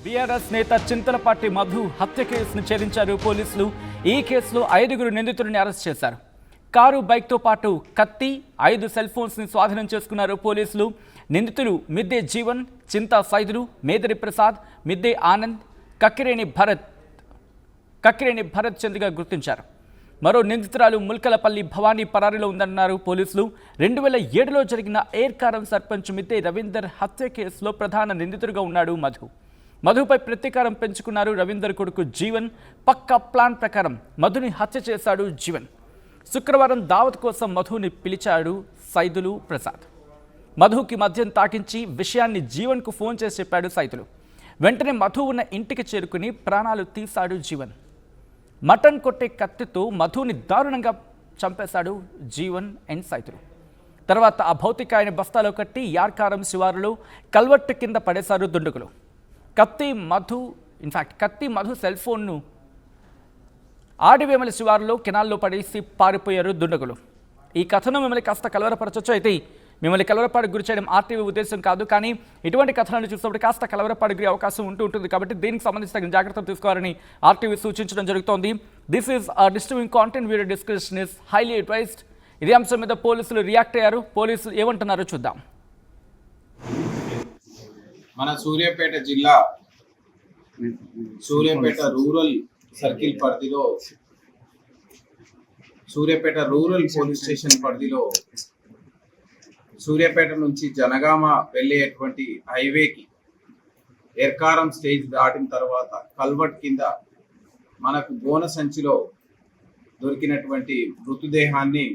BRS నేత చింతలపాటి మధు హత్య కేసును ఛేదించారు పోలీసులు. ఈ కేసులో 5 నిందితుడిని అరెస్ట్ చేశారు. కారు, బైక్తో పాటు కత్తి, 5 సెల్ ఫోన్స్ని స్వాధీనం చేసుకున్నారు పోలీసులు. నిందితులు మిద్దె జీవన్, చింతా సైదులు, మేదరి ప్రసాద్, మిద్దె ఆనంద్, కక్కిరేణి భరత్ చంద్గా గుర్తించారు. మరో నిందితురాలు ముల్కలపల్లి భవానీ పరారీలో ఉందన్నారు పోలీసులు. 2007లో జరిగిన ఏర్కారం సర్పంచ్ మిద్దె రవీందర్ హత్య కేసులో ప్రధాన నిందితుడిగా ఉన్నాడు మధుపై ప్రతీకారం పెంచుకున్నారు రవీందర్ కొడుకు జీవన్. పక్కా ప్లాన్ ప్రకారం మధుని హత్య చేశాడు జీవన్. శుక్రవారం దావత్ కోసం మధుని పిలిచాడు సైదులు ప్రసాద్. మధుకి మద్యం తాకించి విషయాన్ని జీవన్కు ఫోన్ చేసి చెప్పాడు సైదులు. వెంటనే మధు ఉన్న ఇంటికి చేరుకుని ప్రాణాలు తీశాడు జీవన్. మటన్ కొట్టే కత్తితో మధుని దారుణంగా చంపేశాడు జీవన్ అండ్ సైదులు. తర్వాత ఆ భౌతికాయని బస్తాలో కట్టి యార్కారం శివారులో కల్వర్టు కింద పడేశారు దుండగులు. కత్తి మధు సెల్ ఫోన్ను ఆడివేమల శివారులో కెనాల్లో పడేసి పారిపోయారు దుండగులు. ఈ కథనం మిమ్మల్ని కాస్త కలవరపరచొచ్చు. అయితే మిమ్మల్ని కలవరపాటుకు గురి చేయడం ఆర్టీవీ ఉద్దేశం కాదు, కానీ ఇటువంటి కథనాలను చూసినప్పుడు కాస్త కలవరపాటుకు గురి అవకాశం ఉంటుంది. కాబట్టి దీనికి సంబంధించి తగిన జాగ్రత్తలు తీసుకోవాలని ఆర్టీవీ సూచించడం జరుగుతోంది. This is disturbing content. Video discussion is highly advised. ఇదే అంశం మీద పోలీసులు రియాక్ట్ అయ్యారు. పోలీసులు ఏమంటున్నారో చూద్దాం. మన సూర్యాపేట జిల్లా సూర్యాపేట రూరల్ సర్కిల్ పరిధిలో సూర్యాపేట రూరల్ పోలీస్ స్టేషన్ పరిధిలో సూర్యాపేట నుంచి జనగామ వెళ్ళేటువంటి హైవేకి ఎర్కారం స్టేజ్ దాటిన తర్వాత కల్వర్ట్ కింద మనకు గోన సంచిలో దొరికినటువంటి మృతదేహాన్ని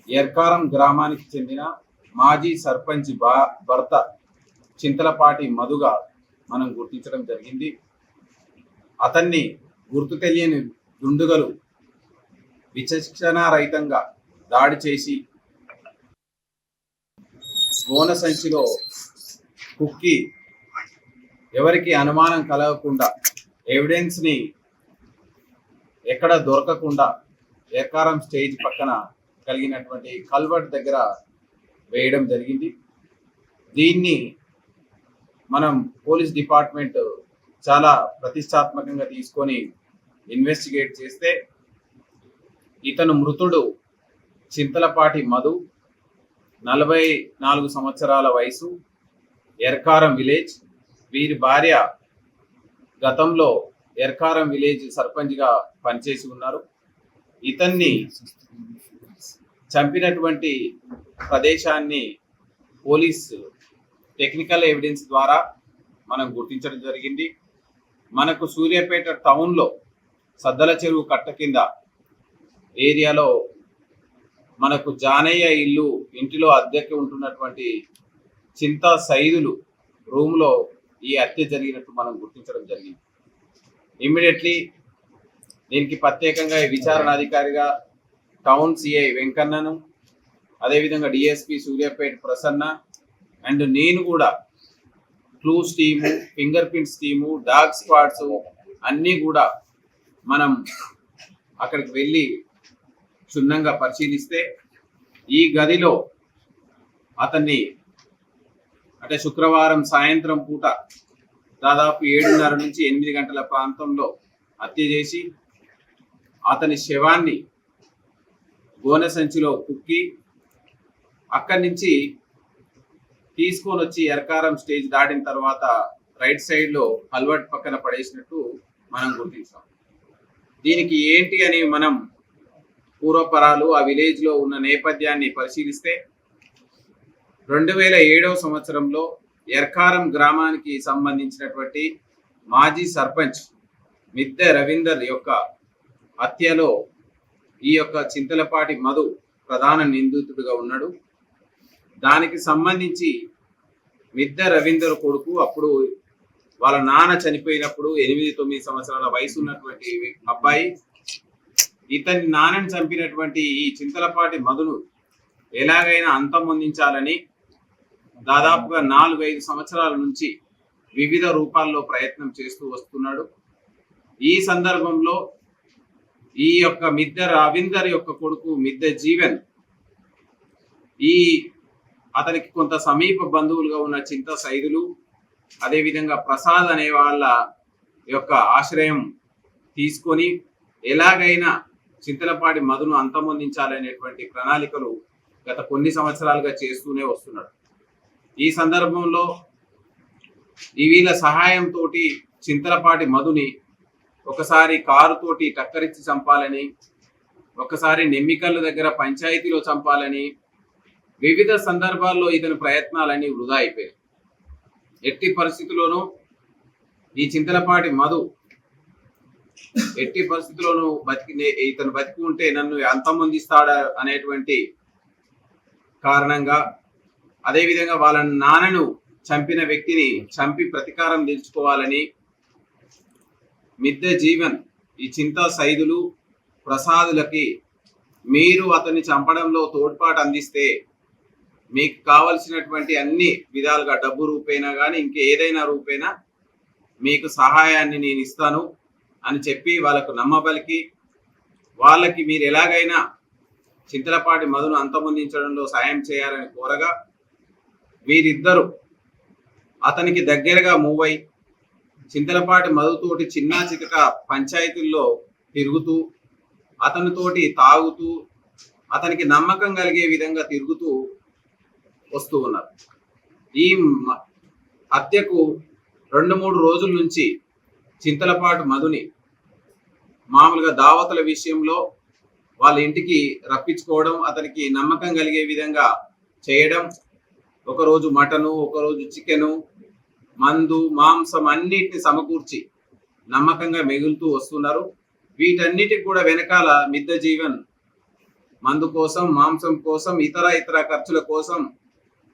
ఎర్కారం గ్రామానికి చెందిన మాజీ సర్పంచ్ భర్త చింతలపాటి మధుగా మనం గుర్తించడం జరిగింది. అతన్ని గుర్తు తెలియని దుండగులు విచక్షణారహితంగా దాడి చేసి గోన సంచిలో కుక్కి ఎవరికి అనుమానం కలగకుండా ఎవిడెన్స్ని ఎక్కడ దొరకకుండా ఎర్కారం స్టేజ్ పక్కన కలిగినటువంటి కల్వర్ట్ దగ్గర వేయడం జరిగింది. దీన్ని మనం పోలీస్ డిపార్ట్మెంట్ చాలా ప్రతిష్టాత్మకంగా తీసుకొని ఇన్వెస్టిగేట్ చేస్తే ఇతను మృతుడు చింతలపాటి మధు, 44 సంవత్సరాల వయసు, ఎర్కారం విలేజ్. వీరి భార్య గతంలో ఎర్కారం విలేజ్ సర్పంచ్గా పనిచేసి ఉన్నారు. ఇతన్ని చంపినటువంటి ప్రదేశాన్ని పోలీస్ టెక్నికల్ ఎవిడెన్స్ ద్వారా మనం గుర్తించడం జరిగింది. మనకు సూర్యాపేట టౌన్లో సద్దల చెరువు కట్ట కింద ఏరియాలో మనకు జానయ్య ఇంటిలో అద్దెకి ఉంటున్నటువంటి చింతా సైదులు రూమ్లో ఈ హత్య జరిగినట్టు మనం గుర్తించడం జరిగింది. ఇమ్మీడియట్లీ దీనికి ప్రత్యేకంగా విచారణ అధికారిగా టౌన్ సిఐ వెంకన్నను, అదేవిధంగా డిఎస్పి సూర్యాపేట ప్రసన్న అండ్ నేను కూడా clues team, finger prints team, dog squads అన్నీ కూడా మనం అక్కడికి వెళ్ళి క్షుణ్ణంగా పరిశీలిస్తే ఈ గదిలో అతన్ని అంటే శుక్రవారం సాయంత్రం పూట దాదాపు 7:30 నుంచి 8 గంటల ప్రాంతంలో హత్య చేసి అతని శవాన్ని గోనె సంచిలో కుక్కి అక్కడి నుంచి తీసుకొని వచ్చి ఎర్కారం స్టేజ్ దాటిన తర్వాత రైట్ సైడ్లో కల్వర్ట్ పక్కన పడేసినట్టు మనం గుర్తించాం. దీనికి ఏంటి అని మనం పూర్వపరాలు ఆ విలేజ్లో ఉన్న నేపథ్యాన్ని పరిశీలిస్తే 2007వ సంవత్సరంలో ఎర్కారం గ్రామానికి సంబంధించినటువంటి మాజీ సర్పంచ్ మిద్దె రవీందర్ యొక్క హత్యలో ఈ యొక్క చింతలపాటి మధు ప్రధాన నిందితుడిగా ఉన్నాడు. దానికి సంబంధించి మిద్దె రవీందర్ కొడుకు అప్పుడు వాళ్ళ నాన్న చనిపోయినప్పుడు 8-9 సంవత్సరాల వయసు ఉన్నటువంటి అబ్బాయి ఇతని నాన్నని చంపినటువంటి ఈ చింతలపాటి మధును ఎలాగైనా అంతమొందించాలని దాదాపుగా 4-5 సంవత్సరాల నుంచి వివిధ రూపాల్లో ప్రయత్నం చేస్తూ వస్తున్నాడు. ఈ సందర్భంలో ఈ యొక్క మిద్దె రవీందర్ యొక్క కొడుకు మిద్దె జీవన్ అతనికి కొంత సమీప బంధువులుగా ఉన్న చింతా సైదులు అదేవిధంగా ప్రసాద్ అనే వాళ్ళ యొక్క ఆశ్రయం తీసుకొని ఎలాగైనా చింతలపాటి మధును అంతమొందించాలనేటువంటి ప్రణాళికలు గత కొన్ని సంవత్సరాలుగా చేస్తూనే వస్తున్నాడు. ఈ సందర్భంలో ఈ వీళ్ళ సహాయంతో చింతలపాటి మధుని ఒకసారి కారుతోటి టక్కరించి చంపాలని, ఒకసారి నెమ్మికల్లు దగ్గర పంచాయతీలో చంపాలని, వివిధ సందర్భాల్లో ఇతని ప్రయత్నాలన్నీ వృధా అయిపోయాయి. ఎట్టి పరిస్థితుల్లోనూ ఈ చింతలపాటి మధు ఎట్టి పరిస్థితుల్లోనూ ఇతను బతికి ఉంటే నన్ను అంతమొందిస్తాడా అనేటువంటి కారణంగా, అదేవిధంగా వాళ్ళ నాన్నను చంపిన వ్యక్తిని చంపి ప్రతీకారం తీర్చుకోవాలని మిద్దె జీవన్ ఈ చింతా సైదులు ప్రసాదులకి మీరు అతన్ని చంపడంలో తోడ్పాటు అందిస్తే మీకు కావలసినటువంటి అన్ని విధాలుగా డబ్బు రూపేనా కానీ ఇంకేదైనా రూపేనా మీకు సహాయాన్ని నేను ఇస్తాను అని చెప్పి వాళ్ళకు నమ్మబలికి, వాళ్ళకి మీరు ఎలాగైనా చింతలపాటి మధును అంతమొందించడంలో సాయం చేయాలని కోరగా వీరిద్దరూ అతనికి దగ్గరగా మూవ్ అయి చింతలపాటి మధుతోటి చిన్నా చితక పంచాయతీల్లో తిరుగుతూ, అతనితోటి తాగుతూ, అతనికి నమ్మకం కలిగే విధంగా తిరుగుతూ వస్తూ ఉన్నారు. ఈ హత్యకు 2-3 రోజుల నుంచి చింతలపాటి మధుని మామూలుగా దావతుల విషయంలో వాళ్ళ ఇంటికి రప్పించుకోవడం, అతనికి నమ్మకం కలిగే విధంగా చేయడం, ఒకరోజు మటను, ఒకరోజు చికెను, మందు, మాంసం అన్నిటిని సమకూర్చి నమ్మకంగా మిగులుతూ వస్తున్నారు. వీటన్నిటికి కూడా వెనకాల మిద్దె జీవన్ మందు కోసం, మాంసం కోసం, ఇతర ఖర్చుల కోసం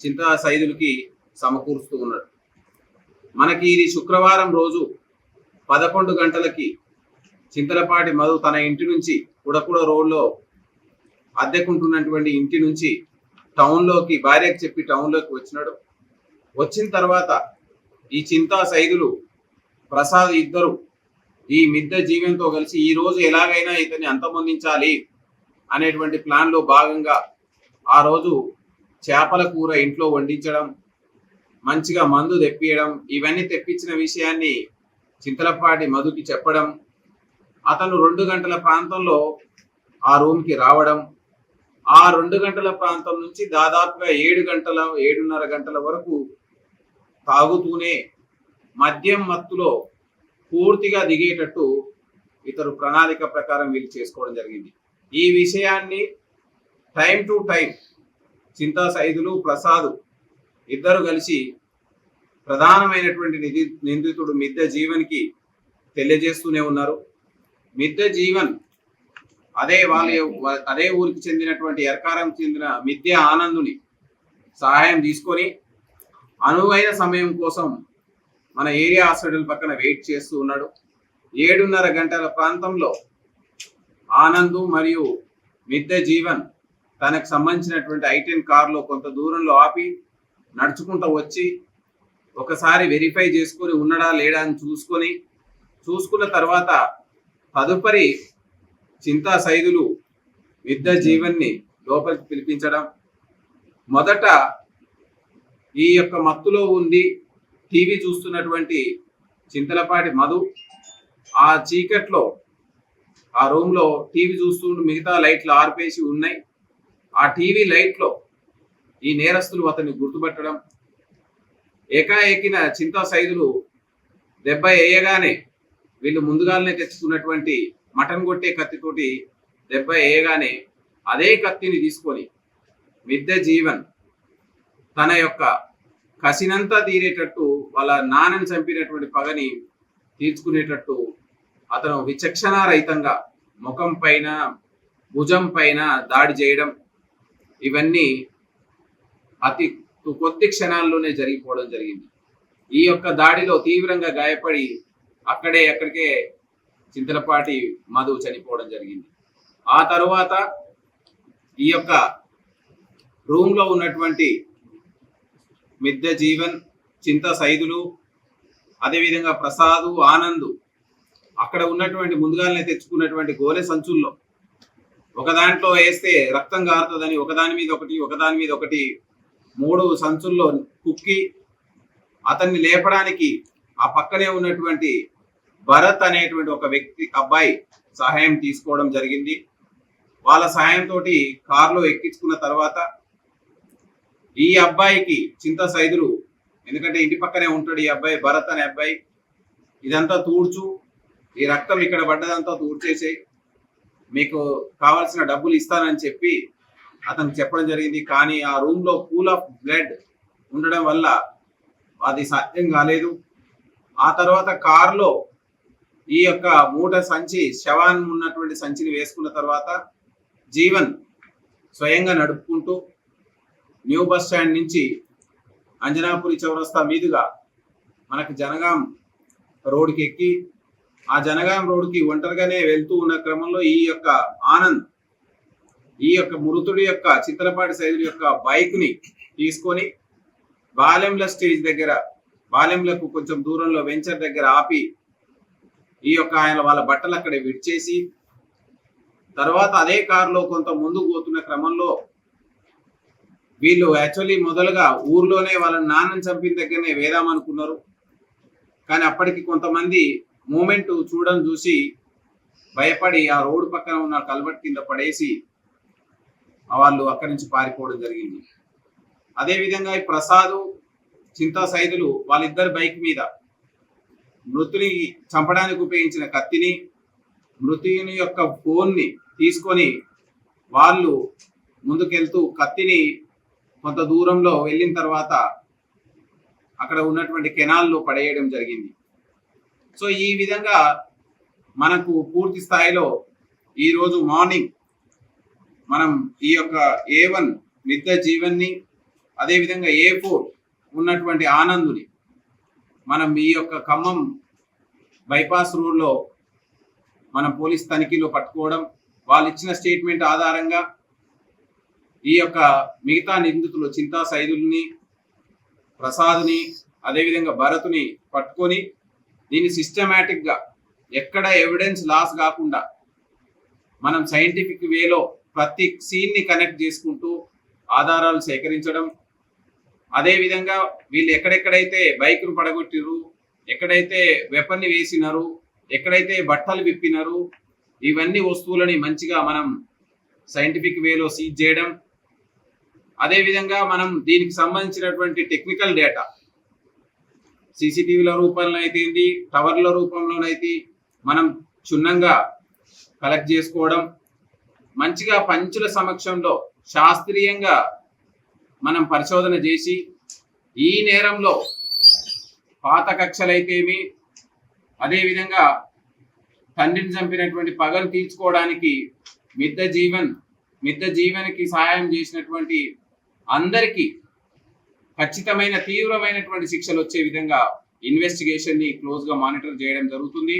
చింతా సైదులకి సమకూరుస్తూ ఉన్నాడు. మనకి ఇది శుక్రవారం రోజు 11 గంటలకి చింతలపాటి మధు తన ఇంటి నుంచి కుడకుడ రోడ్లో అద్దెకుంటున్నటువంటి ఇంటి నుంచి టౌన్లోకి భార్యకు చెప్పి టౌన్లోకి వచ్చినాడు. వచ్చిన తర్వాత ఈ చింతా సైదులు ప్రసాద్ ఇద్దరు ఈ మిద్దె జీవన్తో కలిసి ఈ రోజు ఎలాగైనా ఇతన్ని అంతమొందించాలి అనేటువంటి ప్లాన్లో భాగంగా ఆ రోజు చేపల కూర ఇంట్లో వండించడం, మంచిగా మందు తెప్పియడం, ఇవన్నీ తెప్పించిన విషయాన్ని చింతలపాటి మధుకి చెప్పడం, అతను 2 గంటల ప్రాంతంలో ఆ రూమ్కి రావడం, ఆ 2 గంటల ప్రాంతం నుంచి దాదాపుగా 7-7:30 గంటల వరకు తాగుతూనే మద్యం మత్తులో పూర్తిగా దిగేటట్టు ఇతరు ప్రణాళిక ప్రకారం వీళ్ళు చేసుకోవడం జరిగింది. ఈ విషయాన్ని టైం టు టైం చింతా సైదులు, ప్రసాద్ ఇద్దరు కలిసి ప్రధానమైనటువంటి నిందితుడు మిద్దె జీవన్కి తెలియజేస్తూనే ఉన్నారు. మిద్దె జీవన్ అదే ఊరికి చెందినటువంటి ఎర్కారం చెందిన మిద్దె ఆనందుని సహాయం తీసుకొని అనువైన సమయం కోసం మన ఏరియా హాస్పిటల్ పక్కన వెయిట్ చేస్తూ ఉన్నాడు. 7:30 గంటల ప్రాంతంలో ఆనందు మరియు మిద్దె జీవన్ తనకు సంబంధించినటువంటి I-10 కారులో కొంత దూరంలో ఆపి నడుచుకుంటూ వచ్చి ఒకసారి వెరిఫై చేసుకొని ఉన్నాడా లేడా అని చూసుకున్న తర్వాత తదుపరి చింతా సైదులు మిద్దె జీవన్ని లోపలికి పిలిపించడం, మొదట ఈ యొక్క మత్తులో ఉండి టీవీ చూస్తున్నటువంటి చింతలపాటి మధు ఆ చీకట్లో ఆ రూమ్లో టీవీ చూస్తూ మిగతా లైట్లు ఆర్పేసి ఉన్నాయి. ఆ టీవీ లైట్లో ఈ నేరస్తులు అతన్ని గుర్తుపట్టడం, ఏకాఏకిన చింతా సైదులు దెబ్బ వేయగానే వీళ్ళు ముందుగానే తెచ్చుకున్నటువంటి మటన్ కొట్టే కత్తితోటి దెబ్బ వేయగానే అదే కత్తిని తీసుకొని మిద్దె జీవన్ తన యొక్క కసినంతా తీరేటట్టు, వాళ్ళ నాన్నని చంపినటువంటి పగని తీర్చుకునేటట్టు అతను విచక్షణారహితంగా ముఖం పైన, భుజం పైన దాడి చేయడం, ఇవన్నీ అతి కొద్ది క్షణాల్లోనే జరిగిపోవడం జరిగింది. ఈ యొక్క దాడిలో తీవ్రంగా గాయపడి అక్కడికే చింతలపాటి మధు చనిపోవడం జరిగింది. ఆ తరువాత ఈ యొక్క రూమ్లో ఉన్నటువంటి మిద్దె జీవన్, చింతా సైదులు, అదేవిధంగా ప్రసాదు, ఆనందు అక్కడ ఉన్నటువంటి ముందుగానే తెచ్చుకున్నటువంటి గోనె సంచుల్లో ఒక దాంట్లో వేస్తే రక్తం గారుతుందని ఒకదాని మీద ఒకటి 3 సంచుల్లో కుక్కి అతన్ని లేపడానికి ఆ పక్కనే ఉన్నటువంటి భరత్ అనేటువంటి ఒక వ్యక్తి అబ్బాయి సహాయం తీసుకోవడం జరిగింది. వాళ్ళ సహాయంతో కారులో ఎక్కించుకున్న తర్వాత ఈ అబ్బాయికి చింత సైదులు, ఎందుకంటే ఇంటి పక్కనే ఉంటాడు ఈ అబ్బాయి, భరత్ అనే అబ్బాయి, ఇదంతా తూడ్చు, ఈ రక్తం ఇక్కడ పడ్డదంతా తూడ్చేసేయి, మీకు కావాల్సిన డబ్బులు ఇస్తానని చెప్పి అతను చెప్పడం జరిగింది. కానీ ఆ రూమ్ లో పూల్ ఆఫ్ బ్లడ్ ఉండడం వల్ల అది సాధ్యం కాలేదు. ఆ తర్వాత కారులో ఈ యొక్క మూట సంచి, శవాన్ ఉన్నటువంటి సంచిని వేసుకున్న తర్వాత జీవన్ స్వయంగా నడుపుకుంటూ న్యూ బస్ స్టాండ్ నుంచి అంజనాపురి చౌరస్తా మీదుగా మనకు జనగాం రోడ్డుకి ఎక్కి ఆ జనగాం రోడ్డుకి ఒంటరిగానే వెళ్తూ ఉన్న క్రమంలో ఈ యొక్క ఆనంద్ ఈ యొక్క మృతుడి యొక్క చిత్తలపాటి సైదుల యొక్క బైక్ ని తీసుకొని బాలెంల స్టేజ్ దగ్గర, బాలెంలకు కొంచెం దూరంలో వెంచర్ దగ్గర ఆపి ఈ యొక్క ఆయన వాళ్ళ బట్టలు అక్కడ విడిచేసి తర్వాత అదే కారులో కొంత ముందుకు పోతున్న క్రమంలో వీళ్ళు యాక్చువల్లీ మొదలుగా ఊర్లోనే వాళ్ళ నాన్నని చంపిన దగ్గరనే వేదామనుకున్నారు. కానీ అప్పటికి కొంతమంది మూమెంట్ చూసి భయపడి ఆ రోడ్డు పక్కన ఉన్న కల్వర్ట్ కింద పడేసి వాళ్ళు అక్కడి నుంచి పారిపోవడం జరిగింది. అదేవిధంగా ఈ ప్రసాద్, చింతా సైదులు వాళ్ళిద్దరి బైక్ మీద మృతుని చంపడానికి ఉపయోగించిన కత్తిని, మృతుని యొక్క ఫోన్ని తీసుకొని వాళ్ళు ముందుకెళ్తూ కత్తిని కొంత దూరంలో వెళ్ళిన తర్వాత అక్కడ ఉన్నటువంటి కెనాల్లో పడేయడం జరిగింది. సో ఈ విధంగా మనకు పూర్తి స్థాయిలో ఈరోజు మార్నింగ్ మనం ఈ యొక్క A1 మిద్ద జీవన్ని, అదేవిధంగా A4 ఉన్నటువంటి ఆనందుని మనం ఈ యొక్క ఖమ్మం బైపాస్ రోడ్లో మనం పోలీస్ తనిఖీలో పట్టుకోవడం, వాళ్ళు ఇచ్చిన స్టేట్మెంట్ ఆధారంగా ఈ యొక్క మిగతా నిందితులు చింతా సైదుల్ని, ప్రసాద్ని, అదేవిధంగా భరత్ని పట్టుకొని దీన్ని సిస్టమేటిక్ గా ఎక్కడ ఎవిడెన్స్ లాస్ కాకుండా మనం సైంటిఫిక్ వేలో ప్రతి సీన్ ని కనెక్ట్ చేసుకుంటూ ఆధారాలు సేకరించడం, అదేవిధంగా వీళ్ళు ఎక్కడెక్కడైతే బైక్ను పడగొట్టిరు, ఎక్కడైతే వెపన్ ని వేసినారు, ఎక్కడైతే బట్టలు విప్పినారు, ఇవన్నీ వస్తువులని మంచిగా మనం సైంటిఫిక్ వేలో సీజ్ చేయడం, అదేవిధంగా మనం దీనికి సంబంధించినటువంటి టెక్నికల్ డేటా సీసీటీవీల రూపంలో అయితే, టవర్ల రూపంలోనైతే మనం క్షుణ్ణంగా కలెక్ట్ చేసుకోవడం, మంచిగా పంచుల సమక్షంలో శాస్త్రీయంగా మనం పరిశోధన చేసి ఈ నేరంలో పాత కక్షలైతేమి, అదేవిధంగా తండ్రిని చంపినటువంటి పగలు తీర్చుకోవడానికి మిద్ద జీవన్కి సహాయం చేసినటువంటి అందరికీ ఖచ్చితమైన తీవ్రమైనటువంటి శిక్షలు వచ్చే విధంగా ఇన్వెస్టిగేషన్ ని క్లోజ్ గా మానిటర్ చేయడం జరుగుతుంది.